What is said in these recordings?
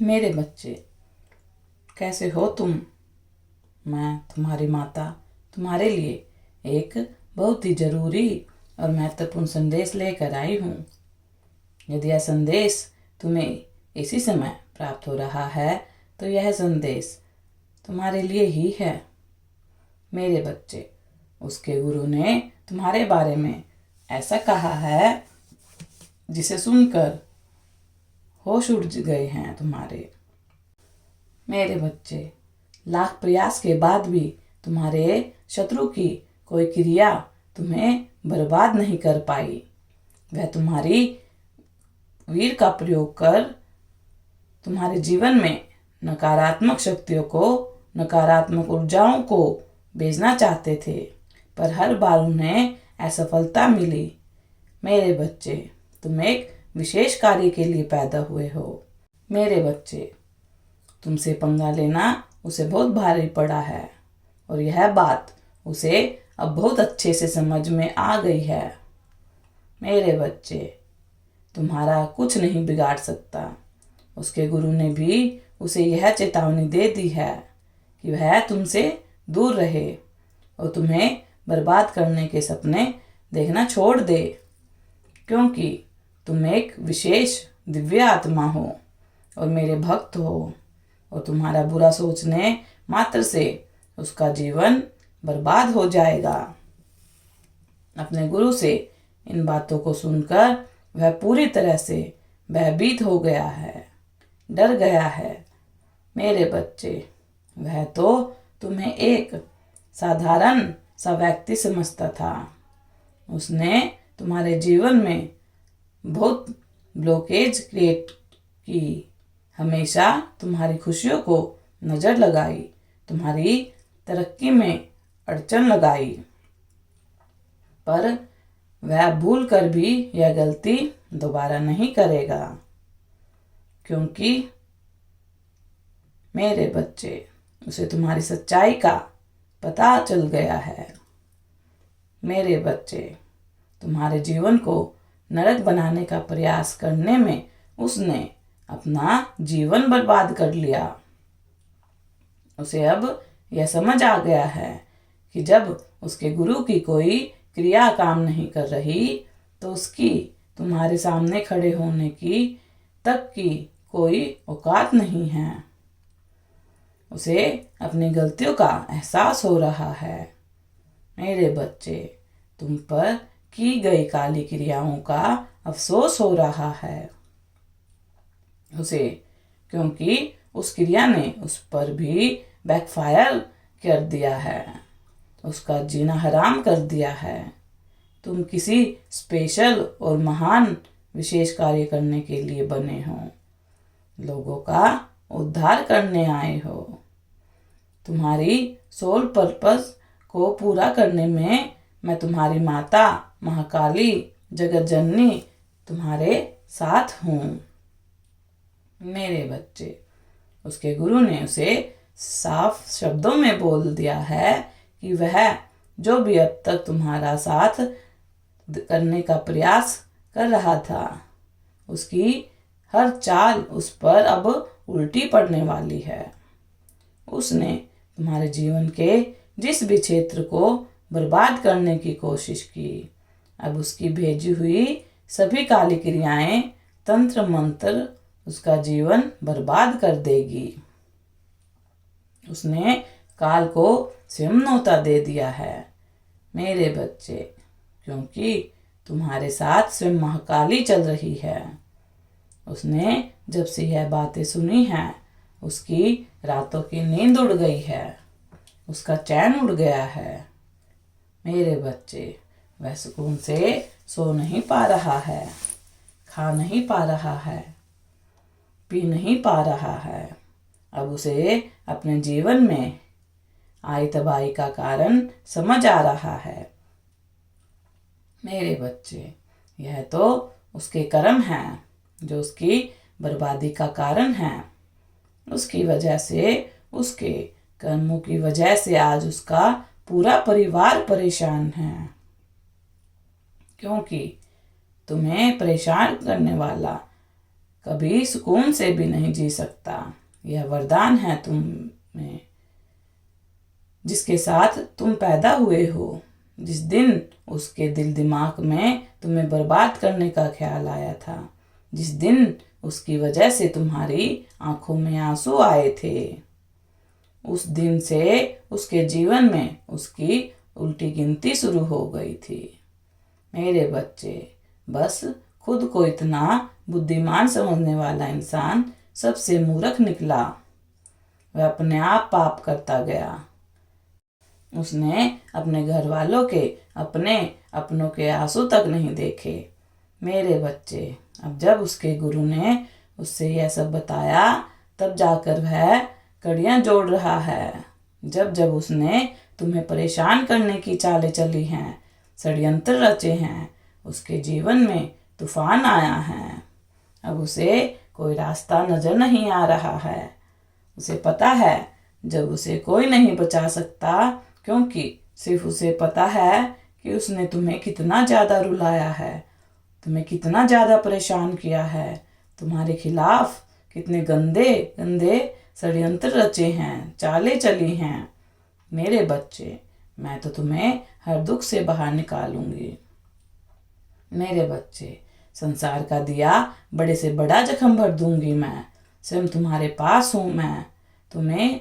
मेरे बच्चे, कैसे हो तुम? मैं तुम्हारी माता तुम्हारे लिए एक बहुत ही जरूरी और महत्वपूर्ण संदेश लेकर आई हूँ। यदि यह संदेश तुम्हें इसी समय प्राप्त हो रहा है तो यह संदेश तुम्हारे लिए ही है। मेरे बच्चे, उसके गुरु ने तुम्हारे बारे में ऐसा कहा है जिसे सुनकर होश उड़ गए हैं तुम्हारे। मेरे बच्चे, लाख प्रयास के बाद भी तुम्हारे शत्रु की कोई क्रिया तुम्हें बर्बाद नहीं कर पाई। वह तुम्हारी वीर का प्रयोग कर तुम्हारे जीवन में नकारात्मक शक्तियों को, नकारात्मक ऊर्जाओं को भेजना चाहते थे, पर हर बार उन्हें असफलता मिली। मेरे बच्चे, तुम एक विशेष कार्य के लिए पैदा हुए हो। मेरे बच्चे, तुमसे पंगा लेना उसे बहुत भारी पड़ा है और यह बात उसे अब बहुत अच्छे से समझ में आ गई है। मेरे बच्चे, तुम्हारा कुछ नहीं बिगाड़ सकता। उसके गुरु ने भी उसे यह चेतावनी दे दी है कि वह तुमसे दूर रहे और तुम्हें बर्बाद करने के सपने देखना छोड़ दे, क्योंकि तुम एक विशेष दिव्य आत्मा हो और मेरे भक्त हो और तुम्हारा बुरा सोचने मात्र से उसका जीवन बर्बाद हो जाएगा। अपने गुरु से इन बातों को सुनकर वह पूरी तरह से भयभीत हो गया है, डर गया है। मेरे बच्चे, वह तो तुम्हें एक साधारण सा व्यक्ति समझता था। उसने तुम्हारे जीवन में बहुत ब्लॉकेज क्रिएट की, हमेशा तुम्हारी खुशियों को नज़र लगाई, तुम्हारी तरक्की में अड़चन लगाई, पर वह भूल कर भी यह गलती दोबारा नहीं करेगा, क्योंकि मेरे बच्चे, उसे तुम्हारी सच्चाई का पता चल गया है। मेरे बच्चे, तुम्हारे जीवन को नरक बनाने का प्रयास करने में उसने अपना जीवन बर्बाद कर लिया। उसे अब यह समझ आ गया है कि जब उसके गुरु की कोई क्रिया काम नहीं कर रही तो उसकी तुम्हारे सामने खड़े होने की तक की कोई औकात नहीं है। उसे अपनी गलतियों का एहसास हो रहा है। मेरे बच्चे, तुम पर की गई काली क्रियाओं का अफसोस हो रहा है उसे, क्योंकि उस क्रिया ने उस पर भी बैकफायर कर दिया है, उसका जीना हराम कर दिया है। तुम किसी स्पेशल और महान विशेष कार्य करने के लिए बने हो, लोगों का उद्धार करने आए हो। तुम्हारी सोल पर्पस को पूरा करने में मैं तुम्हारी माता महाकाली जगत जननी तुम्हारे साथ हूँ। मेरे बच्चे, उसके गुरु ने उसे साफ शब्दों में बोल दिया है कि वह जो भी अब तक तुम्हारा साथ करने का प्रयास कर रहा था, उसकी हर चाल उस पर अब उल्टी पड़ने वाली है। उसने तुम्हारे जीवन के जिस भी क्षेत्र को बर्बाद करने की कोशिश की, अब उसकी भेजी हुई सभी काली क्रियाएं, तंत्र मंत्र उसका जीवन बर्बाद कर देगी। उसने काल को स्वयं न्योता दे दिया है। मेरे बच्चे, क्योंकि तुम्हारे साथ स्वयं महाकाली चल रही है। उसने जब से यह बातें सुनी हैं, उसकी रातों की नींद उड़ गई है, उसका चैन उड़ गया है। मेरे बच्चे, वह सुकून से सो नहीं पा रहा है, खा नहीं पा रहा है, पी नहीं पा रहा है। अब उसे अपने जीवन में आई तबाही का कारण समझ आ रहा है। मेरे बच्चे, यह तो उसके कर्म हैं जो उसकी बर्बादी का कारण है। उसकी वजह से, उसके कर्मों की वजह से आज उसका पूरा परिवार परेशान है, क्योंकि तुम्हें परेशान करने वाला कभी सुकून से भी नहीं जी सकता। यह वरदान है तुम में, जिसके साथ तुम पैदा हुए हो। जिस दिन उसके दिल दिमाग में तुम्हें बर्बाद करने का ख्याल आया था, जिस दिन उसकी वजह से तुम्हारी आंखों में आंसू आए थे, उस दिन से उसके जीवन में उसकी उल्टी गिनती शुरू हो गई थी। मेरे बच्चे, बस खुद को इतना बुद्धिमान समझने वाला इंसान सबसे मूर्ख निकला। वह अपने आप पाप करता गया। उसने अपने घर वालों के, अपने अपनों के आंसू तक नहीं देखे। मेरे बच्चे, अब जब उसके गुरु ने उससे यह सब बताया, तब जाकर वह कड़ियां जोड़ रहा है। जब जब उसने तुम्हें परेशान करने की चालें चली हैं, षड्यंत्र रचे हैं, उसके जीवन में तूफान आया है। अब उसे कोई रास्ता नजर नहीं आ रहा है। उसे पता है जब उसे कोई नहीं बचा सकता, क्योंकि सिर्फ उसे पता है कि उसने तुम्हें कितना ज़्यादा रुलाया है, तुम्हें कितना ज़्यादा परेशान किया है, तुम्हारे खिलाफ कितने गंदे गंदे षड्यंत्र रचे हैं, चालें चली हैं। मेरे बच्चे, मैं तो तुम्हें हर दुख से बाहर निकालूंगी। मेरे बच्चे, संसार का दिया बड़े से बड़ा जख्म भर दूंगी मैं। स्वयं तुम्हारे पास हूँ मैं। तुम्हें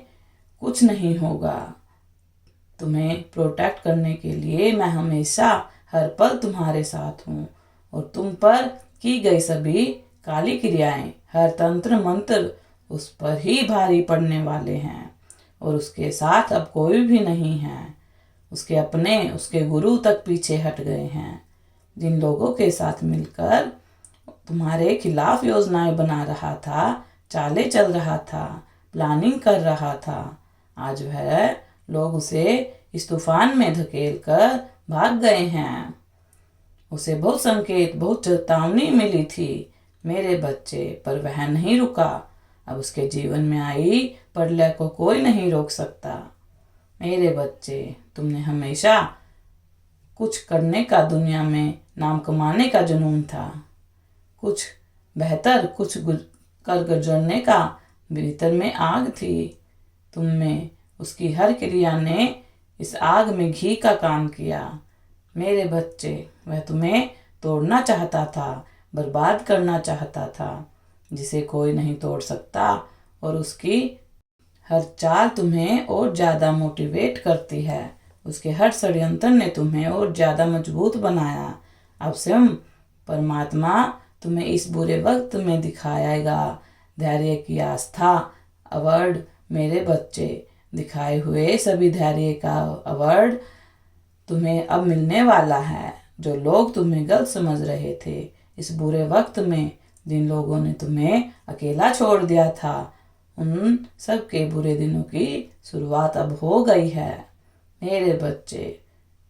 कुछ नहीं होगा। तुम्हें प्रोटेक्ट करने के लिए मैं हमेशा हर पल तुम्हारे साथ हूँ। और तुम पर की गई सभी काली क्रियाएं, हर तंत्र मंत्र उस पर ही भारी पड़ने वाले हैं। और उसके साथ अब कोई भी नहीं है। उसके अपने, उसके गुरु तक पीछे हट गए हैं। जिन लोगों के साथ मिलकर तुम्हारे खिलाफ योजनाएं बना रहा था, चालें चल रहा था, प्लानिंग कर रहा था, आज वह लोग उसे इस तूफान में धकेल कर भाग गए हैं। उसे बहुत संकेत, बहुत चेतावनी मिली थी मेरे बच्चे, पर वह नहीं रुका। अब उसके जीवन में आई प्रलय को कोई नहीं रोक सकता। मेरे बच्चे, तुमने हमेशा कुछ करने का, दुनिया में नाम कमाने का जुनून था, कुछ बेहतर, कुछ कर गुजरने का भीतर में आग थी तुम में। उसकी हर क्रिया ने इस आग में घी का काम किया। मेरे बच्चे, वह तुम्हें तोड़ना चाहता था, बर्बाद करना चाहता था, जिसे कोई नहीं तोड़ सकता। और उसकी हर चाल तुम्हें और ज़्यादा मोटिवेट करती है। उसके हर षड्यंत्र ने तुम्हें और ज़्यादा मजबूत बनाया। अब स्वयं परमात्मा तुम्हें इस बुरे वक्त में दिखाएगा धैर्य की आस्था अवार्ड। मेरे बच्चे, दिखाए हुए सभी धैर्य का अवार्ड तुम्हें अब मिलने वाला है। जो लोग तुम्हें गलत समझ रहे थे, इस बुरे वक्त में जिन लोगों ने तुम्हें अकेला छोड़ दिया था, उन सब के बुरे दिनों की शुरुआत अब हो गई है। मेरे बच्चे,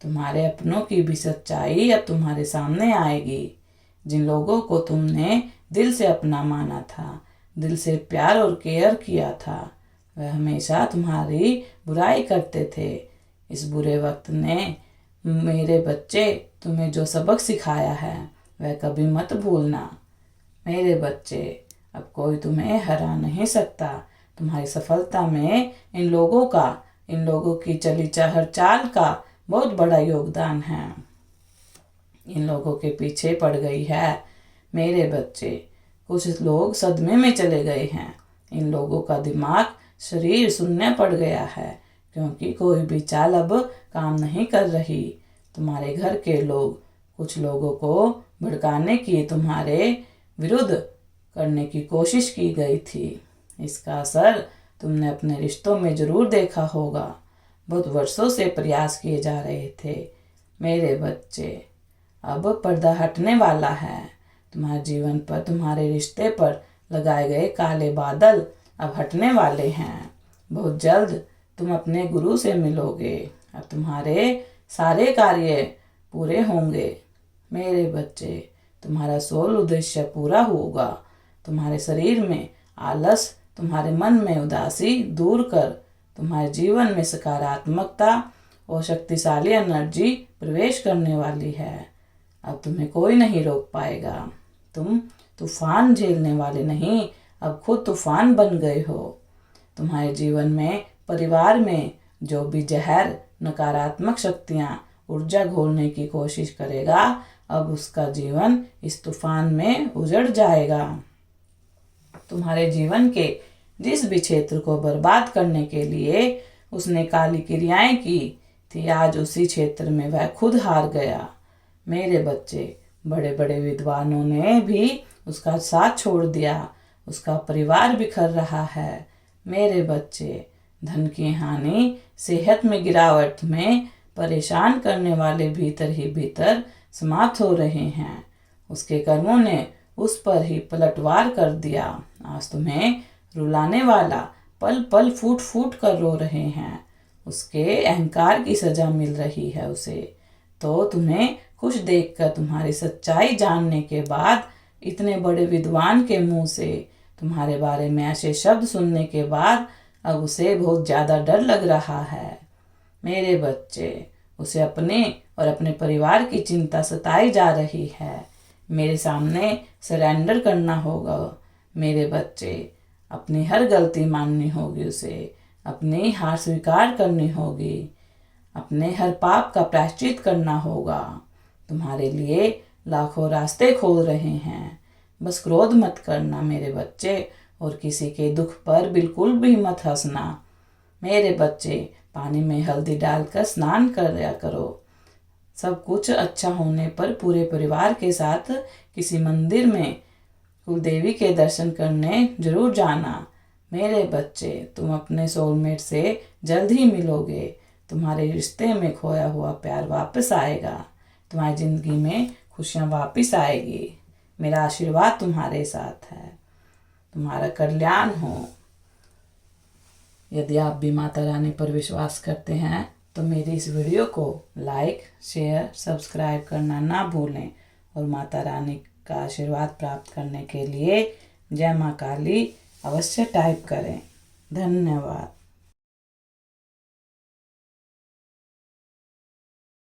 तुम्हारे अपनों की भी सच्चाई अब तुम्हारे सामने आएगी। जिन लोगों को तुमने दिल से अपना माना था, दिल से प्यार और केयर किया था, वह हमेशा तुम्हारी बुराई करते थे। इस बुरे वक्त ने, मेरे बच्चे, तुम्हें जो सबक सिखाया है वह कभी मत भूलना। मेरे बच्चे, अब कोई तुम्हें हरा नहीं सकता। तुम्हारी सफलता में इन लोगों की चली हर चाल का बहुत बड़ा योगदान है। इन लोगों के पीछे पड़ गई है। मेरे बच्चे, कुछ लोग सदमे में चले गए हैं। इन लोगों का दिमाग, शरीर शून्य पड़ गया है, क्योंकि कोई भी चाल अब काम नहीं कर रही। तुम्हारे घर के लोग, कुछ लोगों को भड़काने की, तुम्हारे विरुद्ध करने की कोशिश की गई थी। इसका असर तुमने अपने रिश्तों में जरूर देखा होगा। बहुत वर्षों से प्रयास किए जा रहे थे। मेरे बच्चे, अब पर्दा हटने वाला है। तुम्हारे जीवन पर, तुम्हारे रिश्ते पर लगाए गए काले बादल अब हटने वाले हैं। बहुत जल्द तुम अपने गुरु से मिलोगे। अब तुम्हारे सारे कार्य पूरे होंगे। मेरे बच्चे, तुम्हारा सोल उद्देश्य पूरा होगा। तुम्हारे शरीर में आलस, तुम्हारे मन में उदासी दूर कर तुम्हारे जीवन में सकारात्मकता और शक्तिशाली एनर्जी प्रवेश करने वाली है। अब तुम्हें कोई नहीं रोक पाएगा। तुम तूफान झेलने वाले नहीं, अब खुद तूफान बन गए हो। तुम्हारे जीवन में, परिवार में जो भी जहर, नकारात्मक शक्तियां ऊर्जा घोलने की कोशिश करेगा, अब उसका जीवन इस तूफान में उजड़ जाएगा। तुम्हारे जीवन के जिस भी क्षेत्र को बर्बाद करने के लिए उसने काली क्रियाएं की थी, आज उसी क्षेत्र में वह खुद हार गया। मेरे बच्चे, बड़े बड़े विद्वानों ने भी उसका साथ छोड़ दिया, उसका परिवार बिखर रहा है। मेरे बच्चे, धन की हानि, सेहत में गिरावट में परेशान करने वाले भीतर ही भीतर समाप्त हो रहे हैं। उसके कर्मों ने उस पर ही पलटवार कर दिया। आज तुम्हें रुलाने वाला पल पल फूट फूट कर रो रहे हैं। उसके अहंकार की सजा मिल रही है उसे। तो तुम्हें खुश देखकर, तुम्हारी सच्चाई जानने के बाद, इतने बड़े विद्वान के मुंह से तुम्हारे बारे में ऐसे शब्द सुनने के बाद अब उसे बहुत ज़्यादा डर लग रहा है। मेरे बच्चे, उसे अपने और अपने परिवार की चिंता सताई जा रही है। मेरे सामने सरेंडर करना होगा। मेरे बच्चे, अपनी हर गलती माननी होगी उसे, अपनी हार स्वीकार करनी होगी, अपने हर पाप का प्रायश्चित करना होगा। तुम्हारे लिए लाखों रास्ते खोल रहे हैं। बस क्रोध मत करना मेरे बच्चे, और किसी के दुख पर बिल्कुल भी मत हंसना। मेरे बच्चे, पानी में हल्दी डालकर स्नान करया करो। सब कुछ अच्छा होने पर पूरे परिवार के साथ किसी मंदिर में कुलदेवी के दर्शन करने जरूर जाना। मेरे बच्चे, तुम अपने सोलमेट से जल्द ही मिलोगे। तुम्हारे रिश्ते में खोया हुआ प्यार वापस आएगा। तुम्हारी जिंदगी में खुशियाँ वापस आएगी। मेरा आशीर्वाद तुम्हारे साथ है। तुम्हारा कल्याण हो। यदि आप भी माता रानी पर विश्वास करते हैं तो मेरी इस वीडियो को लाइक, शेयर, सब्सक्राइब करना ना भूलें, और माता रानी का आशीर्वाद प्राप्त करने के लिए जय माँ काली अवश्य टाइप करें। धन्यवाद।